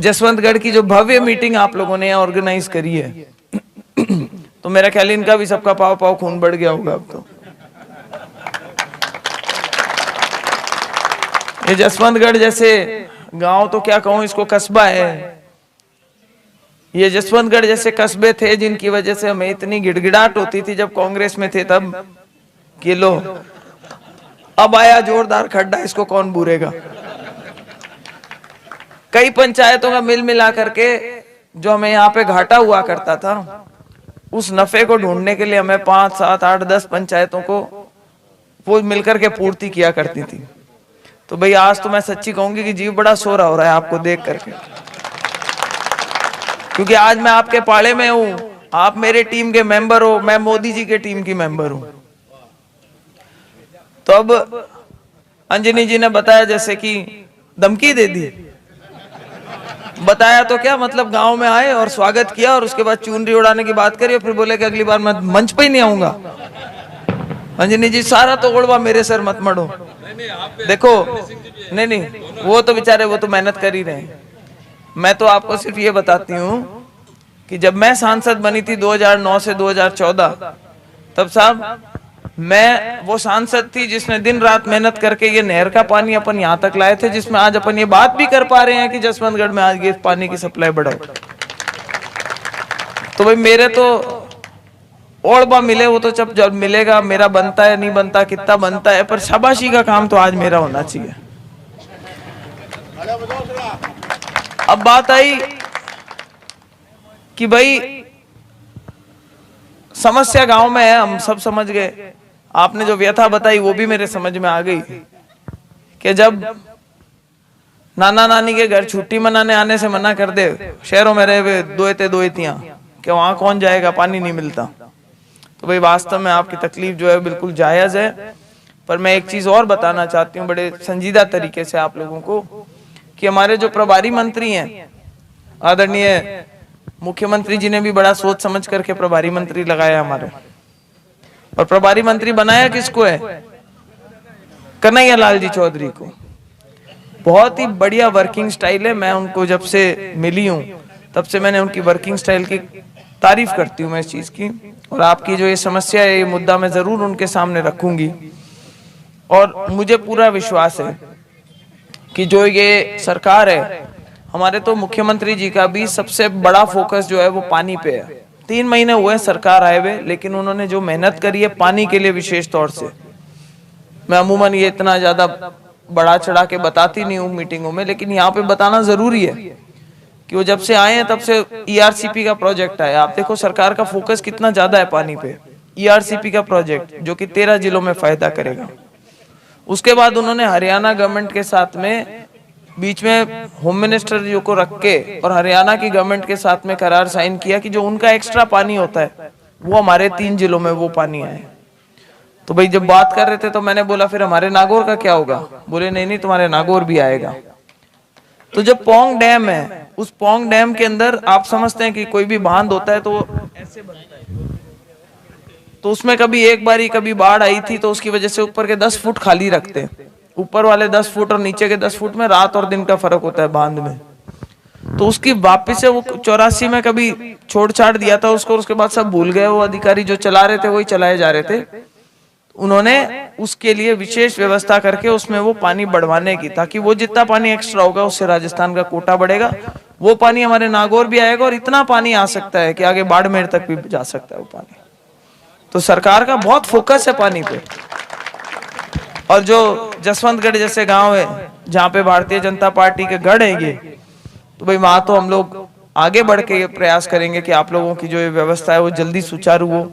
जसवंतगढ़ की जो भव्य मीटिंग आप लोगों ने ऑर्गेनाइज करी है, तो मेरा ख्याल इनका भी सबका पाव पाव खून बढ़ गया होगा अब तो। ये जसवंतगढ़ जैसे गांव, तो क्या कहूं, इसको कस्बा है। ये जसवंतगढ़ जैसे कस्बे थे जिनकी वजह से हमें इतनी गिड़गिड़ाहट होती थी जब कांग्रेस में थे तब, कि लो अब आया जोरदार खड्डा, इसको कौन बूरेगा। कई पंचायतों का मिल मिला करके जो हमें यहाँ पे घाटा हुआ करता था, उस नफे को ढूंढने के लिए हमें 5, 7, 8, 10 पंचायतों को वो मिलकर के पूर्ति किया करती थी। तो भाई आज तो मैं सच्ची कहूंगी कि जीव बड़ा सो रहा हो रहा है आपको देख करके, क्योंकि आज मैं आपके पाले में हूं, आप मेरे टीम के मेंबर हो, मैं मोदी जी के टीम की मेंबर हूं। तो अब अंजनी जी ने बताया जैसे कि धमकी दे दी, बताया तो क्या मतलब, गांव में आए और स्वागत किया और उसके बाद चुनरी उड़ाने की बात करी और फिर बोले कि अगली बार मैं मंच पे ही नहीं आऊंगा। अंजनी जी सारा तो ओढ़वा मेरे सर मत मड़ो। देखो नहीं, वो तो बेचारे वो तो मेहनत कर ही रहे हैं। मैं तो आपको सिर्फ ये बताती हूँ कि जब मैं सांसद बनी थी 2009 से 2014, तब साहब मैं वो सांसद थी जिसने दिन रात मेहनत करके ये नहर का पानी अपन यहाँ तक लाए थे, जिसमें आज अपन ये बात भी कर पा रहे हैं कि जसवंतगढ़ में आज ये पानी की सप्लाई बढ़ाओ। तो भाई मेरे तो ओढ़बा मिले, वो तो जब मिलेगा, मेरा बनता है नहीं बनता, कितना बनता है, पर शाबाशी का काम तो आज मेरा होना चाहिए। अब बात आई कि भाई समस्या गांव में है, हम सब समझ गए। आपने जो व्यथा बताई वो भी मेरे समझ में आ गई कि जब नाना नानी के घर छुट्टी मनाने आने से मना कर दे, शहरों में रहे हुए दोएतियां, कि वहां कौन जाएगा, पानी नहीं मिलता। तो भाई वास्तव में आपकी तकलीफ जो है बिल्कुल जायज है, पर मैं एक चीज और बताना चाहती हूँ बड़े संजीदा तरीके से आप लोगों को, कि हमारे जो प्रभारी मंत्री हैं, आदरणीय मुख्यमंत्री जी ने भी बड़ा सोच समझ करके प्रभारी मंत्री लगाया हमारे। और प्रभारी मंत्री बनाया किसको है? कन्हैया लाल जी चौधरी को। बहुत ही बढ़िया वर्किंग स्टाइल है। मैं उनको जब से मिली हूं तब से मैंने उनकी वर्किंग स्टाइल की तारीफ करती हूं मैं इस चीज की। और आपकी जो ये समस्या है, ये मुद्दा मैं जरूर उनके सामने रखूंगी। और मुझे पूरा विश्वास है कि जो ये सरकार है, हमारे तो मुख्यमंत्री जी का भी सबसे बड़ा फोकस जो है वो पानी पे है। 3 महीने हुए सरकार आए हुए, लेकिन उन्होंने जो मेहनत करी है पानी के लिए विशेष तौर से, मैं अमूमन ये इतना ज्यादा बढ़ा चढ़ा के बताती नहीं हूँ मीटिंगों में, लेकिन यहाँ पे बताना जरूरी है कि वो जब से आए हैं तब से ERCP का प्रोजेक्ट आया। आप देखो सरकार का फोकस कितना ज्यादा है पानी पे। ERCP का प्रोजेक्ट जो कि 13 जिलों में फायदा करेगा। उसके बाद उन्होंने हरियाणा गवर्नमेंट के साथ में बीच में होम मिनिस्टर जी को रख के और हरियाणा की गवर्नमेंट के साथ में करार साइन किया कि जो उनका एक्स्ट्रा पानी होता है वो हमारे 3 जिलों में वो पानी आए। तो भाई जब बात कर रहे थे तो मैंने बोला फिर हमारे नागौर का क्या होगा? बोले नहीं तुम्हारे नागौर भी आएगा। तो जब पोंग डैम है, उस पोंग डैम के अंदर आप समझते हैं कि कोई भी बांध होता है तो ऐसे बनता है, तो उसमें कभी एक बारी कभी बाढ़ आई थी तो उसकी वजह से ऊपर के 10 फुट खाली रखते हैं। ऊपर वाले 10 फुट और नीचे के 10 फुट में रात और दिन का फर्क होता है बांध में। तो उसकी वापिस से वो 84 में कभी छोड़ छाड़ दिया था उसको, उसके बाद सब भूल गए। वो अधिकारी जो चला रहे थे वही चलाए जा रहे थे। उन्होंने उसके लिए विशेष व्यवस्था करके उसमें वो पानी बढ़वाने की, ताकि वो जितना पानी एक्स्ट्रा होगा उससे राजस्थान का कोटा बढ़ेगा, वो पानी हमारे नागौर भी आएगा और इतना पानी आ सकता है कि आगे बाड़मेर तक भी जा सकता है वो पानी। तो सरकार का बहुत फोकस है पानी पे। और जो जसवंतगढ़ जैसे गांव है जहाँ पे भारतीय जनता पार्टी के गढ़ है ये, तो भाई वहां तो हम लोग आगे बढ़ के ये प्रयास करेंगे कि आप लोगों की जो ये व्यवस्था है वो जल्दी सुचारू हो,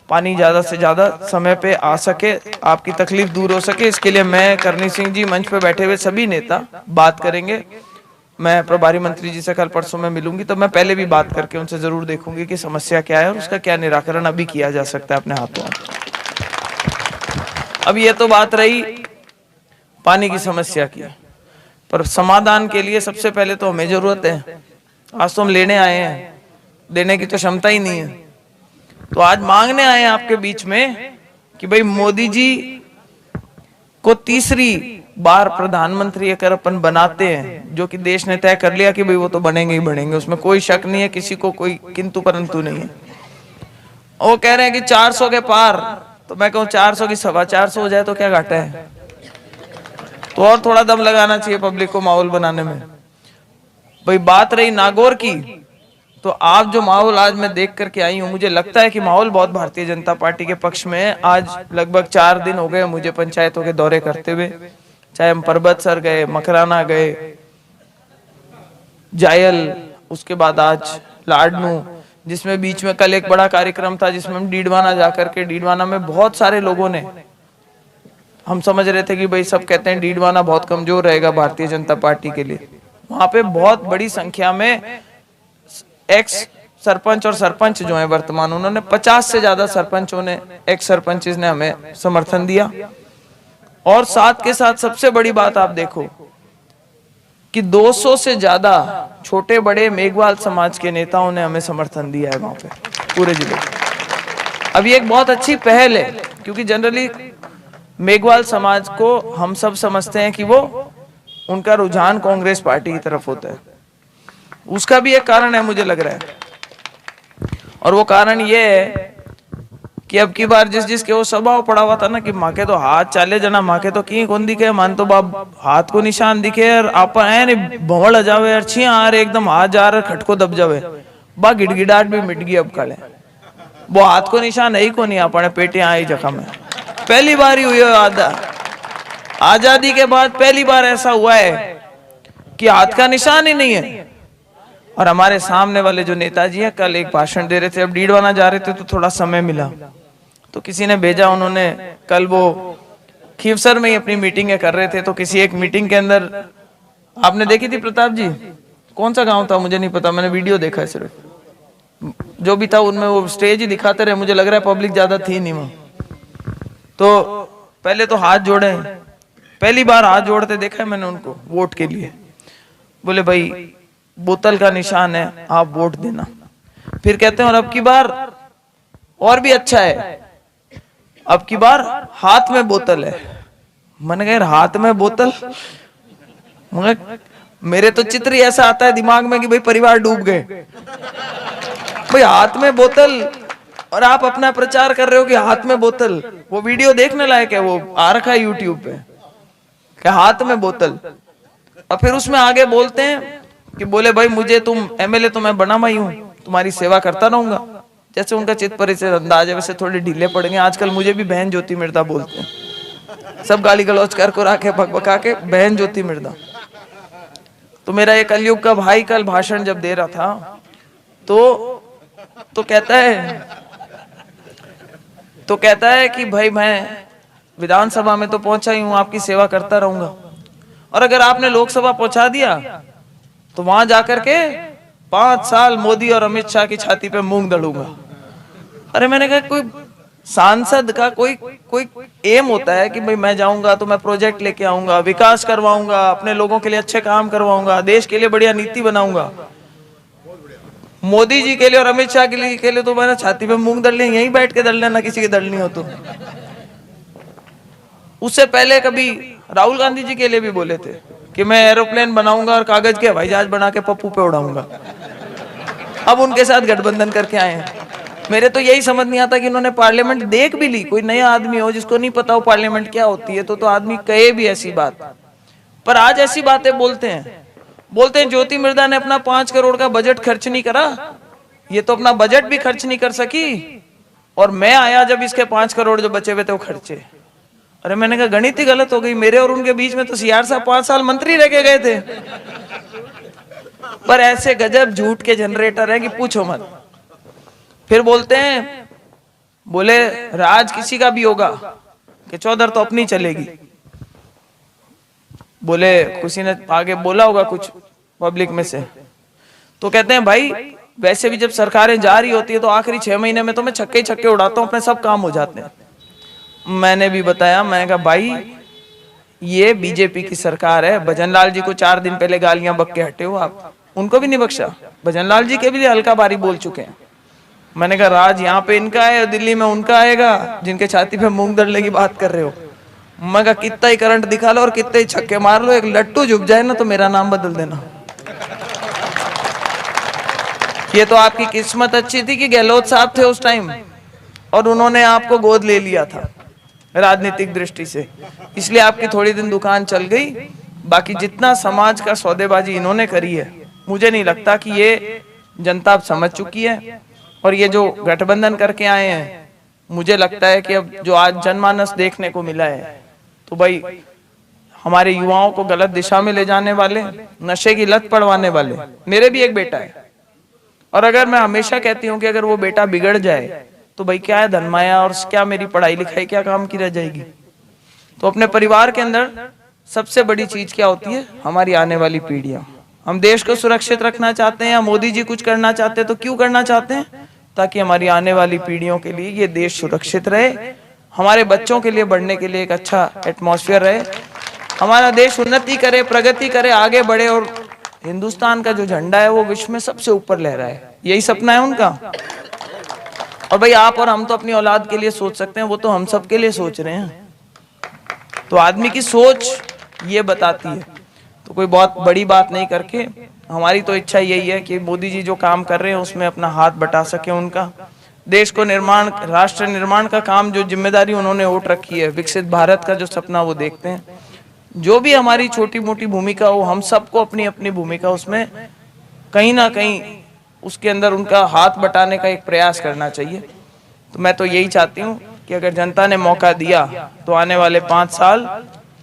पानी ज्यादा से ज्यादा समय पे आ सके, आपकी तकलीफ दूर हो सके। इसके लिए मैं, करनी सिंह जी, मंच पे बैठे हुए सभी नेता बात करेंगे। मैं प्रभारी मंत्री जी से कल परसों में मिलूंगी तो मैं पहले भी बात करके उनसे जरूर देखूंगी कि समस्या क्या है और उसका क्या निराकरण अभी किया जा सकता है अपने हाथों। अब ये तो बात रही पानी की समस्या की, पर समाधान के लिए सबसे पहले तो हमें जरूरत है। आज तो हम लेने आए हैं, देने की तो क्षमता ही नहीं है। तो आज मांगने आए हैं आपके बीच में कि भाई मोदी जी को तीसरी बार प्रधानमंत्री अगर अपन बनाते हैं, जो कि देश ने तय कर लिया कि भाई वो तो बनेंगे ही बनेंगे, उसमें कोई शक नहीं है, किसी को कोई किंतु परंतु नहीं है। वो कह रहे हैं कि 400 के पार, तो मैं कहूँ 400 की 425 हो जाए तो क्या घाटा है। तो और थोड़ा दम लगाना चाहिए पब्लिक को माहौल बनाने में। भाई बात रही नागौर की, तो आप जो माहौल आज मैं देख करके आई हूँ, मुझे लगता है कि माहौल बहुत भारतीय जनता पार्टी के पक्ष में है। आज लगभग 4 दिन हो गए मुझे पंचायतों के दौरे करते हुए, चाहे हम परबतसर गए, मकराना गए, जायल, उसके बाद आज लाडनू, जिसमें बीच में कल एक बड़ा कार्यक्रम था जिसमें हम डीडवाना जाकर के, डीडवाना में बहुत सारे लोगों ने, हम समझ रहे थे कि भाई सब कहते हैं डीडवाना बहुत कमजोर रहेगा भारतीय जनता पार्टी के लिए, वहां पे बहुत बड़ी संख्या में एक्स सरपंच और सरपंच जो है वर्तमान, उन्होंने 50 से ज्यादा सरपंचों ने, एक्स सरपंचेस ने हमें समर्थन दिया। और साथ के साथ सबसे बड़ी बात आप देखो कि 200 से ज्यादा छोटे बड़े मेघवाल समाज के नेताओं ने हमें समर्थन दिया है वहां पे पूरे जिले में। अब ये एक बहुत अच्छी पहल है, क्योंकि जनरली मेघवाल समाज को हम सब समझते हैं कि वो, उनका रुझान कांग्रेस पार्टी की तरफ होता है। उसका भी एक कारण है मुझे लग रहा है, और वो कारण ये है कि अब की बार जिसके वो स्वभाव पड़ा हुआ था ना कि माँ के तो हाथ चाले जना, माँ के तो की कौन दिखे, मान तो बाप हाथ को निशान दिखे और आप भवड़ जावे और छिया आ रहे एकदम हाथ जा रहे खटको दब जावे, बा गिड़गिड़ाहट भी मिट गई। अब कल वो हाथ को निशान है ही को नहीं, अपने पेटे आई जख्म है। पहली बार ही हुई है आजादी के बाद, पहली बार ऐसा हुआ है कि हाथ का निशान ही नहीं है। और हमारे सामने वाले जो नेताजी हैं, कल एक भाषण दे रहे थे, अब डीडवाना जा रहे थे तो थोड़ा समय मिला, तो किसी ने भेजा, उन्होंने कल वो खीवसर में ही अपनी मीटिंगें कर रहे थे, तो किसी एक मीटिंग के अंदर आपने देखी थी प्रताप जी, कौन सा गांव था मुझे नहीं पता, मैंने वीडियो देखा है सिर्फ, जो भी था उनमें वो स्टेज ही दिखाते रहे, मुझे लग रहा है पब्लिक ज्यादा थी नहीं वहां। तो पहले तो हाथ जोड़े, पहली बार हाथ जोड़ते देखा है मैंने उनको वोट के लिए। बोले भाई बोतल का निशान है, आप वोट देना। फिर कहते हैं और अब की बार और भी अच्छा है, अब की बार हाथ में बोतल है। मैंने कहा हाथ में बोतल, मेरे तो चित्र ही ऐसा आता है दिमाग में कि भाई परिवार डूब गए। भाई हाथ में बोतल और आप अपना प्रचार कर रहे हो कि हाथ में बोतल। वो वीडियो देखने लायक है, वो आ रखा है यूट्यूब पे, कि हाथ में बोतल। और फिर उसमें आगे बोलते हैं कि बोले भाई मुझे तुम एमएलए तो मैं बना ही हूं, तुम्हारी सेवा करता रहूंगा। जैसे उनका चित परिचय अंदाज है, वैसे थोड़े ढीले पड़ेंगे। आजकल मुझे भी बहन ज्योति मिर्दा बोलते हैं, सब गाली गलौज कर को राके भगभगा के बहन ज्योति मिर्दा। तो मेरा एक कलयुग का भाई कल भाषण जब दे रहा था तो कहता है कि भाई मैं विधानसभा में तो पहुंचा ही हूं, आपकी सेवा करता रहूंगा, और अगर आपने लोकसभा पहुंचा दिया तो वहां जाकर के 5 साल मोदी और अमित शाह की छाती पे मूंग दड़ूंगा। अरे मैंने कहा कोई सांसद का कोई एम होता है कि भाई मैं जाऊंगा तो मैं प्रोजेक्ट लेके आऊंगा, विकास करवाऊंगा, अपने लोगों के लिए अच्छे काम करवाऊंगा, देश के लिए बढ़िया नीति बनाऊंगा। मोदी जी के लिए और अमित शाह के लिए तो मैंने छाती पे मूंग दड़ लिया, यहीं बैठ के दड़ लेना, किसी की दड़नी हो तो। उससे पहले कभी राहुल गांधी जी के लिए भी बोले थे कि मैं एरोप्लेन बनाऊंगा और कागज के हवाई जहाज बना के पप्पू पे उड़ाऊंगा। अब उनके साथ गठबंधन करके आए हैं। मेरे तो यही समझ नहीं आता कि इन्होंने पार्लियामेंट देख भी ली। कोई नया आदमी हो जिसको नहीं पता हो पार्लियामेंट क्या होती है तो आदमी कहे भी ऐसी बात, पर आज ऐसी बातें बोलते हैं ज्योति मिर्दा ने अपना 5 करोड़ का बजट खर्च नहीं करा, ये तो अपना बजट भी खर्च नहीं कर सकी, और मैं आया जब इसके 5 करोड़ जो बचे हुए थे वो खर्चे। अरे मैंने कहा गणित ही गलत हो गई, मेरे और उनके बीच में तो सीआर साहब 5 साल मंत्री रह के गए थे। पर ऐसे गजब झूठ के जनरेटर है कि पूछो मत। फिर बोलते हैं, बोले राज किसी का भी होगा कि चौधर तो अपनी चलेगी। बोले किसी ने आगे बोला होगा कुछ पब्लिक में से, तो कहते हैं भाई वैसे भी जब सरकारें जा रही होती है तो आखिरी 6 महीने में तो मैं छक्के ही छक्के उड़ाता हूँ, अपने सब काम हो जाते हैं। मैंने भी बताया, मैंने कहा भाई ये बीजेपी की सरकार है। भजनलाल जी को 4 दिन पहले गालियां बक के हटे हो आप, उनको भी नहीं बख्शा। भजनलाल जी के भी हल्का बारी बोल चुके हैं। मैंने कहा राज यहाँ पे इनका है, दिल्ली में उनका आएगा, जिनके छाती पे मूंग दड़ने की बात कर रहे हो। मैं कहा कितना ही करंट दिखा लो और कितने ही छक्के मार लो, एक लट्टू झुक जाए ना तो मेरा नाम बदल देना। ये तो आपकी किस्मत अच्छी थी कि गहलोत साहब थे उस टाइम और उन्होंने आपको गोद ले लिया था राजनीतिक दृष्टि से, इसलिए आपकी थोड़ी दिन दुकान चल गई। बाकी जितना समाज का सौदेबाजी इन्होंने करी है, मुझे नहीं लगता कि ये जनता अब समझ चुकी है। और ये जो गठबंधन करके आए हैं, मुझे लगता है कि अब जो आज जनमानस देखने को मिला है, तो भाई हमारे युवाओं को गलत दिशा में ले जाने वाले, नशे की लत पड़वाने वाले। मेरे भी एक बेटा है और अगर मैं हमेशा कहती हूँ कि अगर वो बेटा बिगड़ जाए तो भाई क्या है धनमाया और क्या मेरी पढ़ाई लिखाई क्या काम की रह जाएगी। तो अपने परिवार के अंदर सबसे बड़ी चीज क्या होती है, हमारी आने वाली पीढ़ियां। हम देश को सुरक्षित रखना चाहते हैं या मोदी जी कुछ करना चाहते हैं तो क्यों करना चाहते हैं, ताकि हमारी आने वाली पीढ़ियों के लिए ये देश सुरक्षित रहे, हमारे बच्चों के लिए बढ़ने के लिए एक अच्छा एटमॉस्फेयर रहे, हमारा देश उन्नति करे, प्रगति करे, आगे बढ़े और हिंदुस्तान का जो झंडा है वो विश्व में सबसे ऊपर लहराए। यही सपना है उनका। और भाई आप और हम तो अपनी औलाद के लिए सोच सकते हैं, वो तो हम सब के लिए सोच रहे हैं। तो आदमी की सोच ये बताती है। तो कोई बहुत बड़ी बात नहीं करके हमारी तो इच्छा यही है कि मोदी जी जो काम कर रहे हैं उसमें अपना हाथ बटा सके, उनका देश को निर्माण, राष्ट्र निर्माण का काम, जो जिम्मेदारी उन्होंने उठ रखी है, विकसित भारत का जो सपना वो देखते हैं। जो भी हमारी छोटी मोटी भूमिका हो, हम सबको अपनी अपनी भूमिका उसमें कहीं ना कहीं उसके अंदर उनका हाथ बटाने का एक प्रयास करना चाहिए। तो मैं तो यही चाहती हूँ कि अगर जनता ने मौका दिया तो आने वाले 5 साल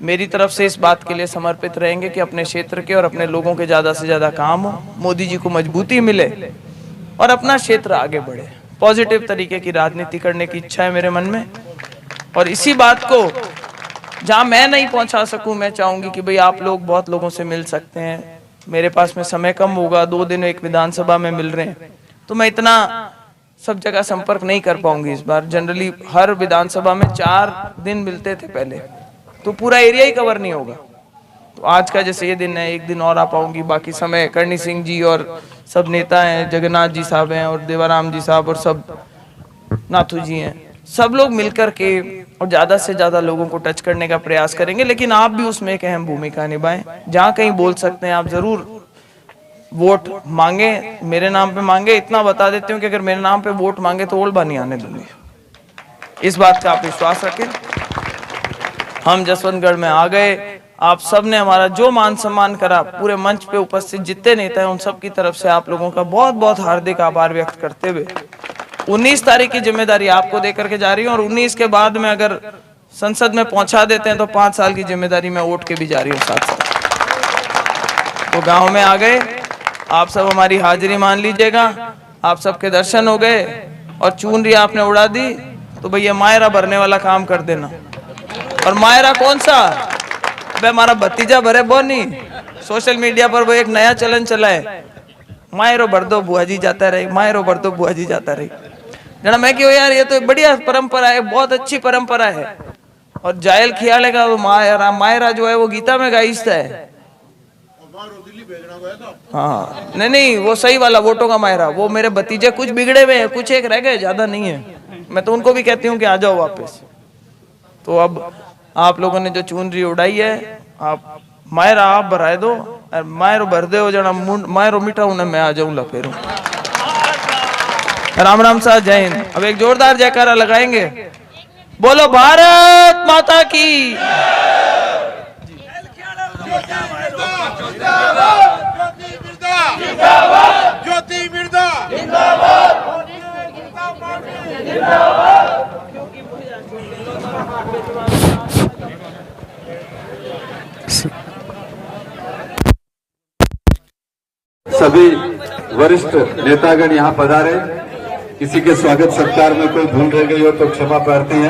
मेरी तरफ से इस बात के लिए समर्पित रहेंगे कि अपने क्षेत्र के और अपने लोगों के ज्यादा से ज्यादा काम हो, मोदी जी को मजबूती मिले और अपना क्षेत्र आगे बढ़े। पॉजिटिव तरीके की राजनीति करने की इच्छा है मेरे मन में। और इसी बात को जहां मैं नहीं पहुंचा सकूं, मैं चाहूंगी कि भाई आप लोग बहुत लोगों से मिल सकते हैं। मेरे पास में समय कम होगा, 2 दिन एक विधानसभा में मिल रहे हैं, तो मैं इतना सब जगह संपर्क नहीं कर पाऊंगी इस बार। जनरली हर विधानसभा में 4 दिन मिलते थे पहले, तो पूरा एरिया ही कवर नहीं होगा। तो आज का जैसे ये दिन है, एक दिन और आ पाऊंगी। बाकी समय करणी सिंह जी और सब नेता हैं, जगन्नाथ जी साहब हैं और देवाराम जी साहब और सब नाथू जी हैं, सब लोग मिलकर के और ज्यादा से ज्यादा लोगों को टच करने का प्रयास करेंगे। लेकिन आप भी उसमें एक अहम भूमिका निभाएं। जहां कहीं बोल सकते हैं आप जरूर वोट मांगे, मेरे नाम पे मांगे। इतना बता देती हूँ कि अगर मेरे नाम पे वोट मांगे तो ओल्ड नहीं आने दूंगी, इस बात का आप विश्वास रखें। हम जसवंतगढ़ में आ गए, आप सब ने हमारा जो मान सम्मान करा, पूरे मंच पे उपस्थित जितने नेता हैं उन सब की तरफ से आप लोगों का बहुत बहुत हार्दिक आभार व्यक्त करते हुए 19 तारीख की जिम्मेदारी आपको देकर के जा रही हूँ। और 19 के बाद में अगर संसद में पहुंचा देते हैं तो 5 साल की जिम्मेदारी मैं वोट के भी जा रही हूँ साथ साथ। तो गांव में आ गए, आप सब हमारी हाजिरी मान लीजिएगा। आप सबके दर्शन हो गए और चुनरी आपने उड़ा दी, तो भैया मायरा भरने वाला काम कर देना। और मायरा कौन सा, भाई हमारा भतीजा भरे बोनी। सोशल मीडिया पर वो एक नया चलन चला है, मायरो भर दो बुआ जी जाता रहे, मायरो भर दो बुआ जी जाता रहे। जना मैं क्यों यार, ये तो बढ़िया परंपरा है, बहुत अच्छी परंपरा है। और जायल खियाले का मायरा, मायरा जो है वो गीता में गाइस्ता है। हाँ नहीं, वो सही वाला वोटों का मायरा। वो मेरे भतीजे कुछ बिगड़े हुए हैं, कुछ एक रह गए, ज्यादा नहीं है। मैं तो उनको भी कहती हूँ कि आ जाओ वापस। तो अब आप लोगों ने जो चुनरी उड़ाई है, आप मायरा आप भराए दो और मायरो भर दे हो जना मायरो मिटा उन्हें मैं आ जाऊंगा फिर। राम राम साहब, जय हिंद। अब एक जोरदार जयकारा लगाएंगे, बोलो भारत माता की। ज्योति मिर्जा सभी वरिष्ठ नेतागण यहाँ पधारे। किसी के स्वागत सत्कार में कोई भूल रह गई हो तो क्षमा प्रार्थी है।